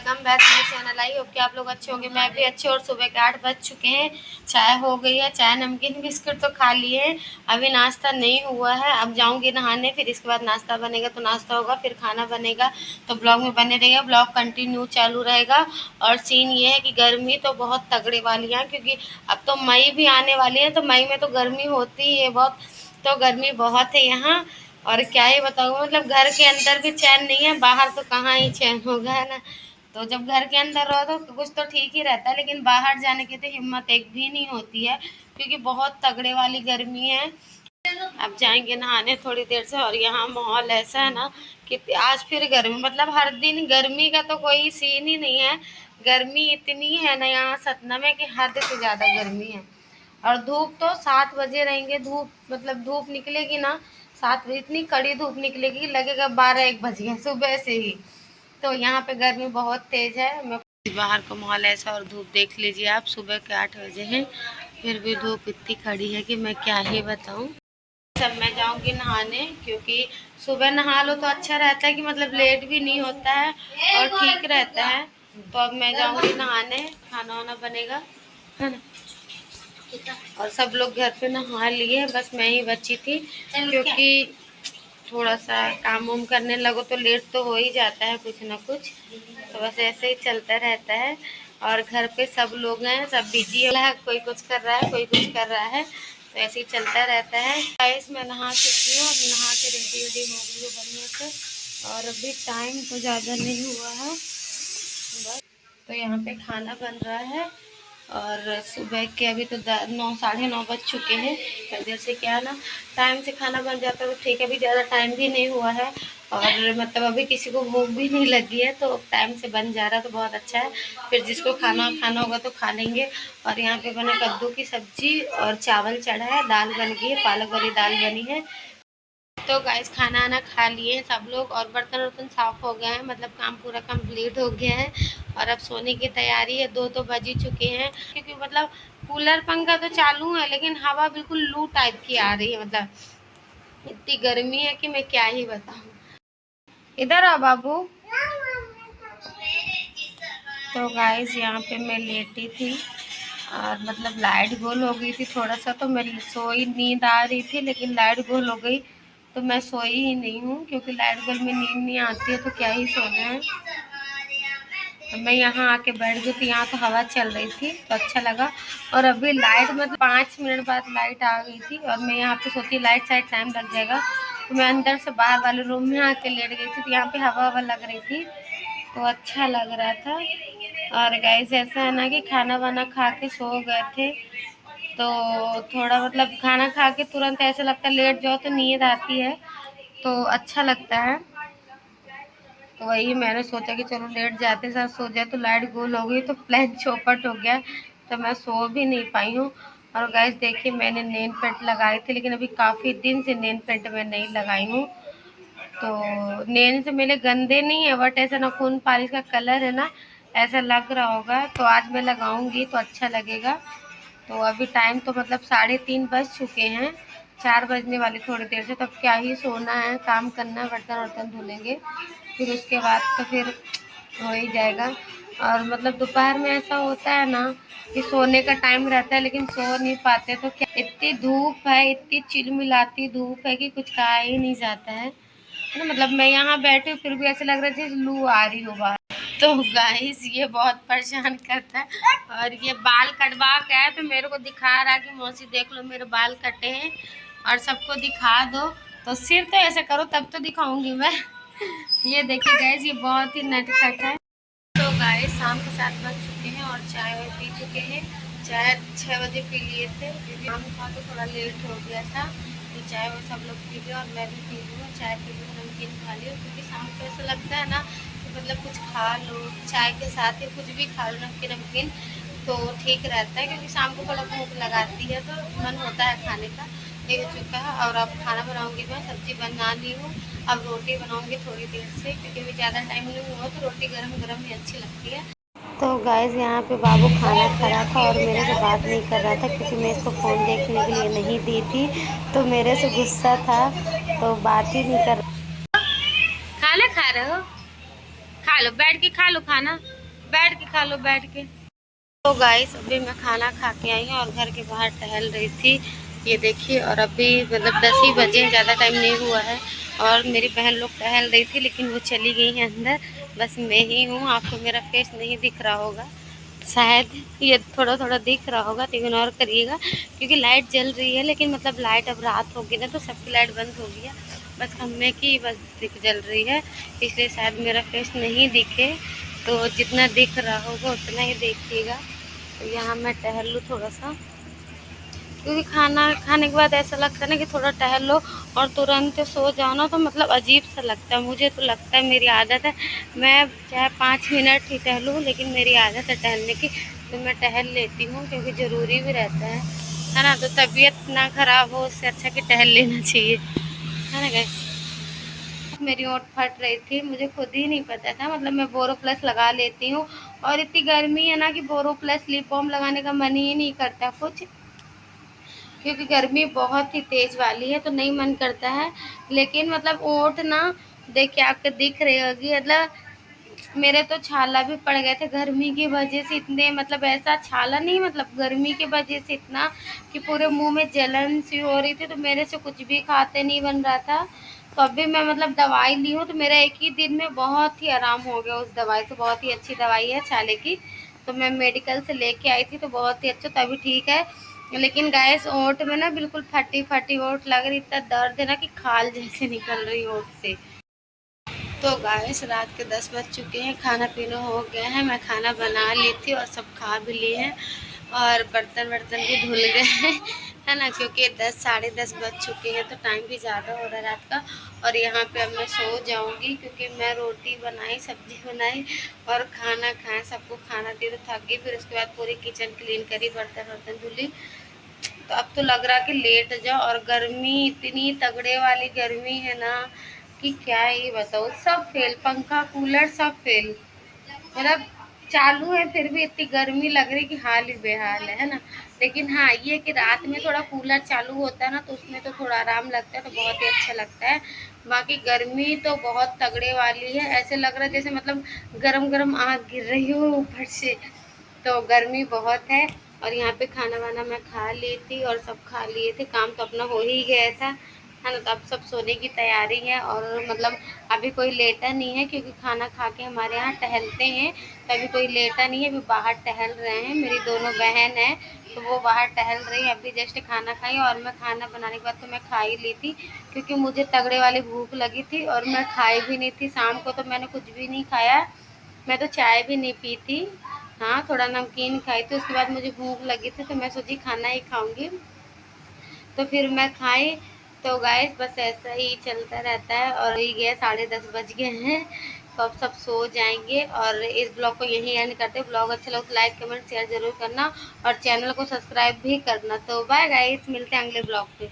Welcome back to my channel. I hope कि आप लोग अच्छे होंगे, मैं भी अच्छे। और सुबह के 8 बज चुके हैं, चाय हो गई है, चाय नमकीन बिस्कुट तो खा लिए हैं, अभी नाश्ता नहीं हुआ है। अब जाऊंगी नहाने, फिर इसके बाद नाश्ता बनेगा तो नाश्ता होगा, फिर खाना बनेगा। तो ब्लॉग में बने रहिएगा, ब्लॉग कंटिन्यू चालू रहेगा। और सीन ये है कि गर्मी तो बहुत तगड़े वाली है, क्योंकि अब तो मई भी आने वाली है, तो मई में तो गर्मी होती ही है बहुत। तो गर्मी बहुत है यहाँ, और क्या ही बताऊँ, मतलब घर के अंदर भी चैन नहीं है, बाहर तो कहाँ ही चैन होगा, है ना। तो जब घर के अंदर रहो तो कुछ तो ठीक ही रहता है, लेकिन बाहर जाने की तो हिम्मत एक भी नहीं होती है, क्योंकि बहुत तगड़े वाली गर्मी है। अब जाएंगे नहाने थोड़ी देर से। और यहाँ माहौल ऐसा है ना कि आज फिर गर्मी, मतलब हर दिन गर्मी का तो कोई सीन ही नहीं है। गर्मी इतनी है ना यहाँ सतना में कि हद से ज़्यादा गर्मी है। और धूप तो 7 बजे रहेंगे, धूप मतलब धूप निकलेगी ना 7 बजे, इतनी कड़ी धूप निकलेगी कि लगेगा 12-1 बज गए सुबह से ही। तो यहाँ पे गर्मी बहुत तेज है। मैं बाहर का माहौल ऐसा, और धूप देख लीजिए आप, सुबह के 8 बजे हैं, फिर भी धूप इतनी खड़ी है कि मैं क्या ही बताऊँ। सब मैं जाऊंगी नहाने, क्योंकि सुबह नहा लो तो अच्छा रहता है कि मतलब लेट भी नहीं होता है और ठीक रहता है। तो अब मैं जाऊंगी नहाने, खाना वाना बनेगा, है ना। और सब लोग घर पे नहा लिए, बस मैं ही बची थी, क्योंकि थोड़ा सा काम वाम करने लगो तो लेट तो हो ही जाता है कुछ ना कुछ। तो बस ऐसे ही चलता रहता है। और घर पे सब लोग हैं, सब बिजी है, कोई कुछ कर रहा है, कोई कुछ कर रहा है, तो ऐसे ही चलता रहता है। गाइस मैं नहा चुकी हूँ, अब नहा के रेडी वेडी हो गई हूँ बढ़िया से। और अभी टाइम तो ज़्यादा नहीं हुआ है बस। तो यहाँ पे खाना बन रहा है, और सुबह के अभी तो 9 साढ़े 9 बज चुके हैं। इधर से क्या ना, टाइम से खाना बन जाता है तो ठीक है, अभी ज़्यादा टाइम भी नहीं हुआ है, और मतलब अभी किसी को भूख भी नहीं लगी है, तो टाइम से बन जा रहा है तो बहुत अच्छा है। फिर जिसको खाना खाना होगा तो खा लेंगे। और यहाँ पे बना कद्दू की सब्जी और चावल चढ़ा है, दाल बन गई है, पालक वाली दाल बनी है। तो गाइस खाना आना खा लिए सब लोग, और बर्तन वर्तन साफ हो गए हैं, मतलब काम पूरा कंप्लीट हो गया है। और अब सोने की तैयारी है, 2 तो बज ही चुके हैं, क्योंकि मतलब कूलर पंखा तो चालू है, लेकिन हवा बिल्कुल लू टाइप की आ रही है, मतलब इतनी गर्मी है कि मैं क्या ही बताऊँ। इधर आओ बाबू। तो गाइस यहाँ पे मैं लेटी थी, और मतलब लाइट गोल हो गई थी थोड़ा सा, तो मैं सोई, नींद आ रही थी, लेकिन लाइट गोल हो गई तो मैं सोई ही नहीं हूँ, क्योंकि लाइट गोल में नींद नहीं आती है, तो क्या ही सोना है। तो मैं यहाँ आके बैठ गई थी, यहाँ तो हवा चल रही थी तो अच्छा लगा। और अभी लाइट मतलब 5 मिनट बाद लाइट आ गई थी, और मैं यहाँ पे सोची लाइट शायद टाइम लग जाएगा, तो मैं अंदर से बाहर वाले रूम में आके लेट गई थी, तो यहाँ पे हवा हवा लग रही थी, तो अच्छा लग रहा था। और गाइस ऐसा है ना कि खाना वाना खा के सो गए थे, तो थोड़ा मतलब खाना खा के तुरंत ऐसा लगता है लेट जाओ तो नींद आती है, तो अच्छा लगता है। तो वही मैंने सोचा कि चलो लेट जाते साथ सो जाए, तो लाइट गोल हो गई तो प्लान चौपट हो गया, तो मैं सो भी नहीं पाई हूँ। और गाइस देखिए मैंने नेल पेंट लगाई थी, लेकिन अभी काफ़ी दिन से नेल पेंट मैं नहीं लगाई हूँ। तो नेल से मेरे गंदे नहीं है, बट ऐसा नाखून पालिश का कलर है ना, ऐसा लग रहा होगा, तो आज मैं लगाऊंगी तो अच्छा लगेगा। तो अभी टाइम तो मतलब 3:30 बज चुके हैं, 4 बजने वाले थोड़ी देर से, तब क्या ही सोना है, काम करना है, बर्तन वर्तन धुलेंगे, फिर उसके बाद तो फिर हो ही जाएगा। और मतलब दोपहर में ऐसा होता है ना कि सोने का टाइम रहता है, लेकिन सो नहीं पाते, तो क्या इतनी धूप है, इतनी चिलमिलाती धूप है कि कुछ कहा ही नहीं जाता है ना। मतलब मैं यहाँ बैठी हूँ, फिर भी ऐसा लग रहा है जैसे लू आ रही हो बाहर। तो गाइस ये बहुत परेशान करता है, और ये बाल कटवा के है, तो मेरे को दिखा रहा है कि मौसी देख लो मेरे बाल कटे हैं, और सबको दिखा दो। तो सिर तो ऐसे करो तब तो दिखाऊंगी मैं। ये देखिए गाइस, ये बहुत ही नटखट है। तो गाइस शाम के 7 बज चुके हैं, और चाय वाय पी चुके हैं। चाय 6 बजे पी लिए थे, क्योंकि शाम था तो थोड़ा लेट हो गया था, तो चाय वो सब लोग पी लिया, और मैं भी पी लूँ, चाय पी लूँ, नमकीन खा लिया, क्योंकि शाम को ऐसा लगता है ना कि मतलब कुछ खा लो चाय के साथ ही, कुछ भी खा लो नमकीन नमकीन, तो ठीक रहता है, क्योंकि शाम को थोड़ा भूख लगाती है, तो मन होता है खाने का। ये हो चुका है, और अब खाना बनाऊंगी मैं, सब्जी बना ली हूँ, अब रोटी बनाऊंगी थोड़ी देर से, क्योंकि अभी ज़्यादा टाइम नहीं हुआ, तो रोटी गरम गरम ही अच्छी लगती है। तो गाइस यहाँ पे बाबू खाना खा रहा था, और मेरे से बात नहीं कर रहा था, क्योंकि मैं इसको फ़ोन देखने के लिए नहीं दी थी, तो मेरे से गुस्सा था, तो बात ही नहीं कर। खाना खा रहे हो, खा लो, बैठ के खा लो खाना। बैठ के खा लो, बैठ के। तो गाइस अभी मैं खाना खा के आई हूँ और घर के बाहर टहल रही थी, ये देखिए। और अभी मतलब 10 ही बजे, ज़्यादा टाइम नहीं हुआ है। और मेरी बहन लोग टहल रही थी लेकिन वो चली गई हैं अंदर। बस मैं ही हूँ, आपको मेरा फेस नहीं दिख रहा होगा शायद, ये थोड़ा थोड़ा दिख रहा होगा तो इग्नोर करिएगा, क्योंकि लाइट जल रही है। लेकिन मतलब लाइट अब रात होगी ना तो सबकी लाइट बंद हो गई है, बस खम्भे की बस दिख जल रही है, इसलिए शायद मेरा फेस नहीं दिखे। तो जितना दिख रहा होगा उतना ही देखिएगा। तो यहाँ मैं टहल लूँ थोड़ा सा, क्योंकि खाना खाने के बाद ऐसा लगता है ना कि थोड़ा टहल लो और तुरंत सो जाओ ना, तो मतलब अजीब सा लगता है। मुझे तो लगता है, मेरी आदत है, मैं चाहे 5 मिनट ही टहलूँ लेकिन मेरी आदत है टहलने की, तो मैं टहल लेती हूँ क्योंकि ज़रूरी भी रहता है ना। तो तबीयत ना ख़राब हो उससे अच्छा कि टहल लेना चाहिए, है ना गाइस। मेरी ओंठ फट रही थी, मुझे खुद ही नहीं पता था। मतलब मैं बोरो प्लस लगा लेती हूँ, और इतनी गर्मी है ना कि बोरो प्लस लिप बाम लगाने का मन ही नहीं करता कुछ, क्योंकि गर्मी बहुत ही तेज़ वाली है तो नहीं मन करता है। लेकिन मतलब ओंठ ना, देखिए आपको दिख रही होगी, मतलब मेरे तो छाला भी पड़ गए थे गर्मी की वजह से, इतने मतलब ऐसा छाला नहीं, मतलब गर्मी की वजह से इतना कि पूरे मुंह में जलन सी हो रही थी, तो मेरे से कुछ भी खाते नहीं बन रहा था। तो अभी मैं मतलब दवाई ली हूँ तो मेरा एक ही दिन में बहुत ही आराम हो गया उस दवाई से। बहुत ही अच्छी दवाई है छाले की, तो मैं मेडिकल से लेके आई थी, तो बहुत ही अच्छा, तभी ठीक है। लेकिन गैस ओंठ में ना बिल्कुल फटी फटी ओंठ लग रही, इतना दर्द है ना कि खाल जैसे निकल रही ओंठ से। तो गाइस रात के 10 बज चुके हैं, खाना पीना हो गया है, मैं खाना बना ली थी और सब खा भी लिए हैं, और बर्तन वर्तन भी धुल गए हैं, है ना, क्योंकि 10 साढ़े 10 बज चुके हैं तो टाइम भी ज़्यादा हो रहा है रात का। और यहाँ पे अब मैं सो जाऊँगी, क्योंकि मैं रोटी बनाई, सब्जी बनाई और खाना खाएं, सबको खाना दी तो थक गई। फिर उसके बाद पूरी किचन क्लीन करी, बर्तन वर्तन धुली, तो अब तो लग रहा कि लेट जाओ। और गर्मी इतनी तगड़े वाली गर्मी है ना कि क्या ही बताओ, सब फेल, पंखा कूलर सब फेल, मतलब चालू है फिर भी इतनी गर्मी लग रही कि हाल ही बेहाल है ना। लेकिन हाँ ये कि रात में थोड़ा कूलर चालू होता है ना तो उसमें तो थोड़ा आराम लगता है, तो बहुत ही अच्छा लगता है। बाकी गर्मी तो बहुत तगड़े वाली है, ऐसे लग रहा है जैसे मतलब गरम गरम आग गिर रही हो ऊपर से, तो गर्मी बहुत है। और यहाँ पे खाना वाना मैं खा ली थी और सब खा लिए थे, काम तो अपना हो ही गया था, है ना। तो अब सब सोने की तैयारी है, और मतलब अभी कोई लेटा नहीं है, क्योंकि खाना खा के हमारे यहाँ टहलते हैं, तो अभी कोई लेटा नहीं है, अभी बाहर टहल रहे हैं। मेरी दोनों बहन हैं तो वो बाहर टहल रही है, अभी जस्ट खाना खाई। और मैं खाना बनाने के बाद तो मैं खा ही ली थी, क्योंकि मुझे तगड़े वाली भूख लगी थी, और मैं खाई भी नहीं थी शाम को, तो मैंने कुछ भी नहीं खाया, मैं तो चाय भी नहीं पी थी। हाँ थोड़ा नमकीन खाई थी, उसके बाद मुझे भूख लगी थी तो मैं सोची खाना ही खाऊंगी, तो फिर मैं खाई। तो गाइस बस ऐसा ही चलता रहता है, और ही गया 10:30 बज गए हैं, तो अब सब सो जाएंगे। और इस ब्लॉग को यहीं एंड करते हैं। ब्लॉग अच्छा लगा तो लाइक कमेंट शेयर जरूर करना, और चैनल को सब्सक्राइब भी करना। तो बाय गाइस, मिलते हैं अगले ब्लॉग पे।